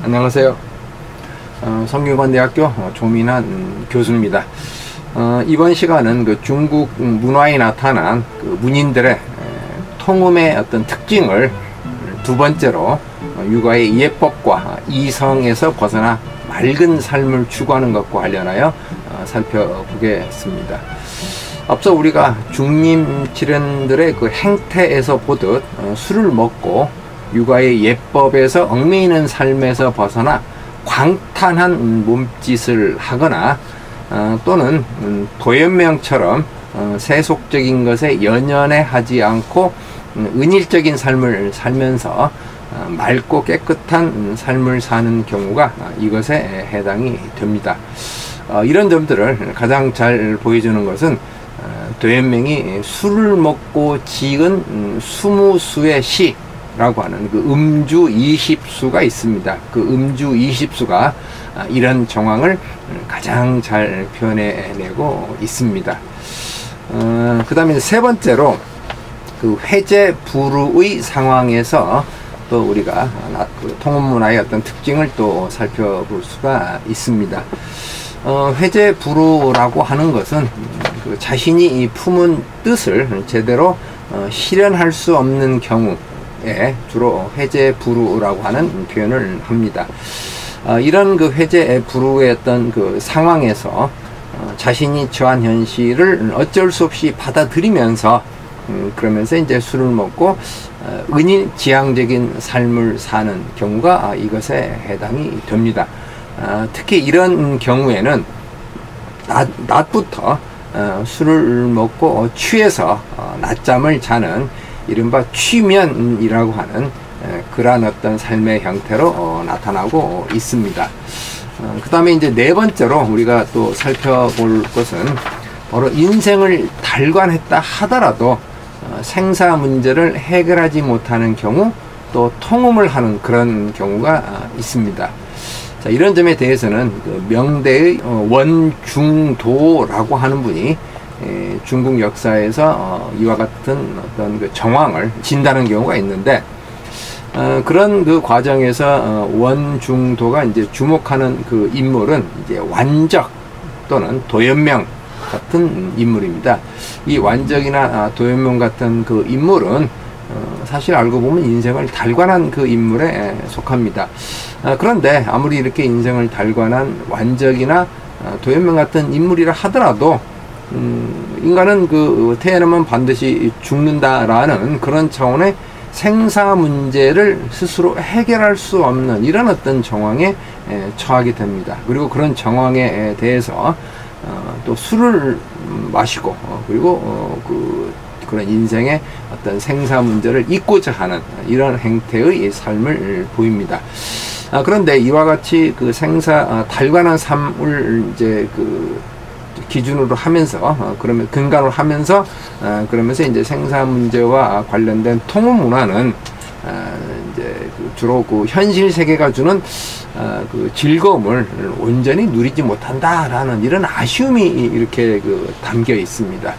안녕하세요. 성균관대학교 조민환 교수입니다. 이번 시간은 그 중국 문화에 나타난 그 문인들의 통음의 어떤 특징을 두 번째로 육아의 예법과 이성에서 벗어나 맑은 삶을 추구하는 것과 관련하여 살펴보겠습니다. 앞서 우리가 중림치련들의 그 행태에서 보듯 술을 먹고 육아의 예법에서 얽매이는 삶에서 벗어나 광탄한 몸짓을 하거나 또는 도연명처럼 세속적인 것에 연연해 하지 않고 은일적인 삶을 살면서 맑고 깨끗한 삶을 사는 경우가 이것에 해당이 됩니다. 이런 점들을 가장 잘 보여주는 것은 도연명이 술을 먹고 지은 20수의 시 라고 하는 그 음주 20수가 있습니다. 그 음주 20수가 이런 정황을 가장 잘 표현해내고 있습니다. 그 다음에 세 번째로 그 회제불우의 상황에서 또 우리가 그 통음문화의 어떤 특징을 또 살펴볼 수가 있습니다. 회제불우라고 하는 것은 그 자신이 품은 뜻을 제대로 실현할 수 없는 경우 주로 회제불우라고 하는 표현을 합니다. 이런 그 회제불우의 어떤 그 상황에서 자신이 처한 현실을 어쩔 수 없이 받아들이면서 그러면서 이제 술을 먹고 은일지향적인 삶을 사는 경우가 이것에 해당이 됩니다. 특히 이런 경우에는 낮부터 술을 먹고 취해서 낮잠을 자는 이른바 취면이라고 하는 그러한 어떤 삶의 형태로 나타나고 있습니다. 그 다음에 이제 네 번째로 우리가 또 살펴볼 것은 바로 인생을 달관했다 하더라도 생사 문제를 해결하지 못하는 경우, 또 통음을 하는 그런 경우가 있습니다. 자, 이런 점에 대해서는 그 명대의 원중도라고 하는 분이 중국 역사에서 이와 같은 어떤 그 정황을 진다는 경우가 있는데, 그런 그 과정에서 원중도가 이제 주목하는 그 인물은 이제 완적 또는 도연명 같은 인물입니다. 이 완적이나 도연명 같은 그 인물은 사실 알고 보면 인생을 달관한 그 인물에 속합니다. 그런데 아무리 이렇게 인생을 달관한 완적이나 도연명 같은 인물이라 하더라도 인간은 그 태어나면 반드시 죽는다라는 그런 차원의 생사 문제를 스스로 해결할 수 없는 이런 어떤 정황에 처하게 됩니다. 그리고 그런 정황에 대해서 또 술을 마시고 그리고 그런 인생의 어떤 생사 문제를 잊고자 하는 이런 행태의 삶을 보입니다. 그런데 이와 같이 그 달관한 삶을 이제 그 기준으로 하면서 그러면 근간으로 하면서 그러면서 이제 생사 문제와 관련된 통음 문화는 이제 주로 그 현실 세계가 주는 그 즐거움을 온전히 누리지 못한다라는 이런 아쉬움이 이렇게 그 담겨 있습니다.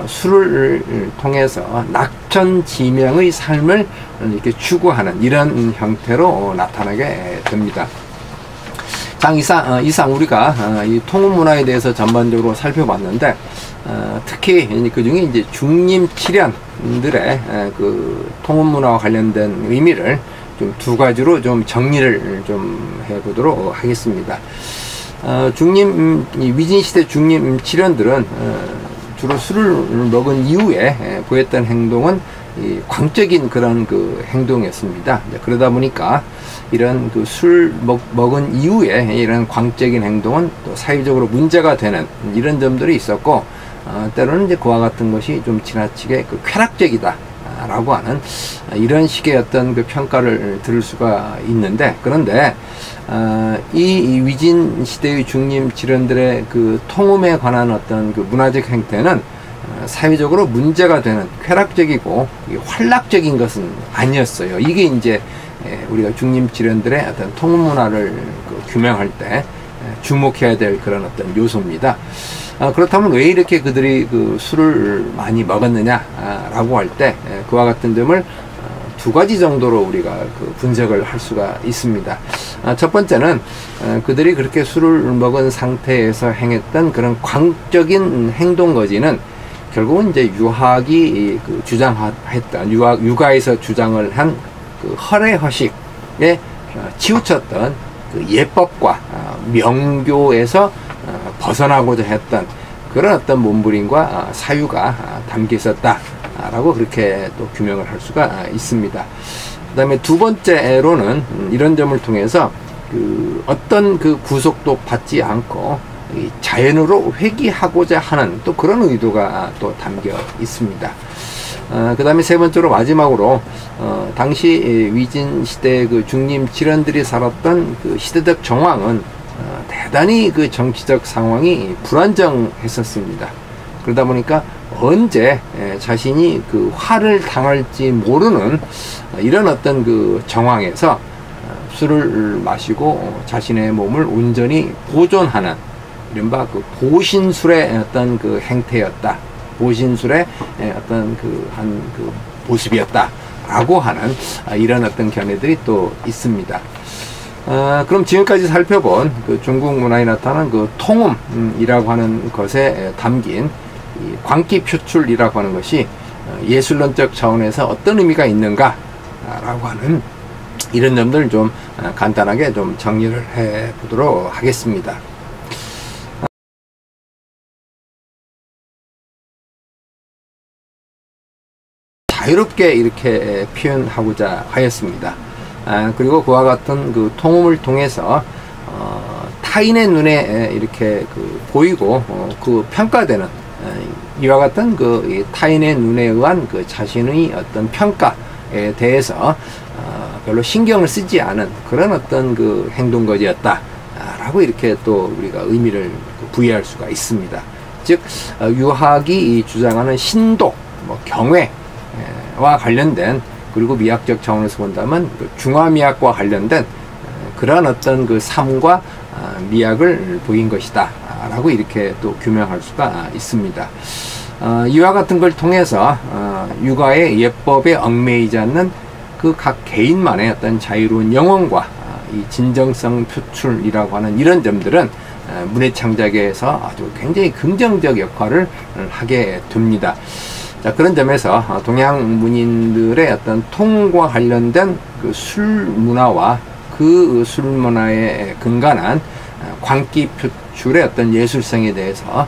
술을 통해서 낙천지명의 삶을 이렇게 추구하는 이런 형태로 나타나게 됩니다. 이상 우리가 이 통음 문화에 대해서 전반적으로 살펴봤는데, 특히 그 중에 이제 중림치련들의 그 통음 문화와 관련된 의미를 좀 두 가지로 좀 정리를 좀 해보도록 하겠습니다. 위진시대 중림치련들은 주로 술을 먹은 이후에 보였던 행동은 광적인 그런 그 행동이었습니다. 그러다 보니까 이런 그 술 먹은 이후에 이런 광적인 행동은 또 사회적으로 문제가 되는 이런 점들이 있었고, 때로는 이제 그와 같은 것이 좀 지나치게 그 쾌락적이다 라고 하는 이런 식의 어떤 그 평가를 들을 수가 있는데, 그런데 이 위진 시대의 중림 지련들의 그 통음에 관한 어떤 그 문화적 행태는 사회적으로 문제가 되는 쾌락적이고 활락적인 것은 아니었어요. 이게 이제 우리가 중림지련들의 어떤 통음 문화를 규명할 때 주목해야 될 그런 어떤 요소입니다. 그렇다면 왜 이렇게 그들이 그 술을 많이 먹었느냐 라고 할 때 그와 같은 점을 두 가지 정도로 우리가 그 분석을 할 수가 있습니다. 첫 번째는 그들이 그렇게 술을 먹은 상태에서 행했던 그런 광적인 행동 거지는 결국은 이제 유학이 그 주장했던 육아에서 주장을 한 그 허례허식에 치우쳤던 그 예법과 명교에서 벗어나고자 했던 그런 어떤 몸부림과 사유가 담겨 있었다라고 그렇게 또 규명을 할 수가 있습니다. 그 다음에 두 번째로는 이런 점을 통해서 그 어떤 그 구속도 받지 않고 자연으로 회귀하고자 하는 또 그런 의도가 또 담겨 있습니다. 그 다음에 세 번째로 마지막으로 당시 위진 시대 그 중림 질원들이 살았던 그 시대적 정황은 대단히 그 정치적 상황이 불안정했었습니다. 그러다 보니까 언제 자신이 그 화를 당할지 모르는 이런 어떤 그 정황에서 술을 마시고 자신의 몸을 온전히 보존하는 이른바 그 보신술의 어떤 그 행태였다. 보신술의 어떤 그 모습이었다라고 하는 이런 어떤 견해들이 또 있습니다. 그럼 지금까지 살펴본 그 중국 문화에 나타난 그 통음이라고 하는 것에 담긴 이 광기 표출이라고 하는 것이 예술론적 차원에서 어떤 의미가 있는가라고 하는 이런 점들을 좀 간단하게 좀 정리를 해 보도록 하겠습니다. 자유롭게 이렇게 표현하고자 하였습니다. 그리고 그와 같은 그 통음을 통해서 타인의 눈에 이렇게 그 보이고 그 평가되는 이와 같은 그 타인의 눈에 의한 그 자신의 어떤 평가에 대해서 별로 신경을 쓰지 않은 그런 어떤 그 행동거지였다라고 이렇게 또 우리가 의미를 부여할 수가 있습니다. 즉 유학이 주장하는 신도, 경외와 관련된 그리고 미학적 차원에서 본다면 그 중화미학과 관련된 그러한 어떤 그 삶과 미학을 보인 것이다 라고 이렇게 또 규명할 수가 있습니다. 이와 같은 걸 통해서 육아의 예법에 얽매이지 않는 그 각 개인만의 어떤 자유로운 영혼과 이 진정성 표출이라고 하는 이런 점들은 문예 창작에서 아주 굉장히 긍정적 역할을 하게 됩니다. 자, 그런 점에서 동양 문인들의 어떤 통과 관련된 그 술 문화와 그 술 문화에 근간한 광기 표출의 어떤 예술성에 대해서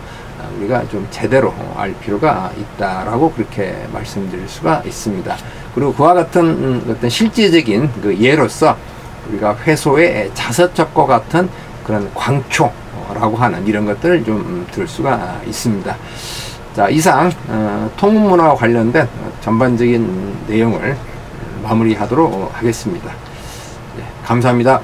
우리가 좀 제대로 알 필요가 있다라고 그렇게 말씀드릴 수가 있습니다. 그리고 그와 같은 어떤 실제적인 그 예로서 우리가 회소의 자서적과 같은 그런 광초라고 하는 이런 것들을 좀 들 수가 있습니다. 자, 이상 통문화와 관련된 전반적인 내용을 마무리하도록 하겠습니다. 네, 감사합니다.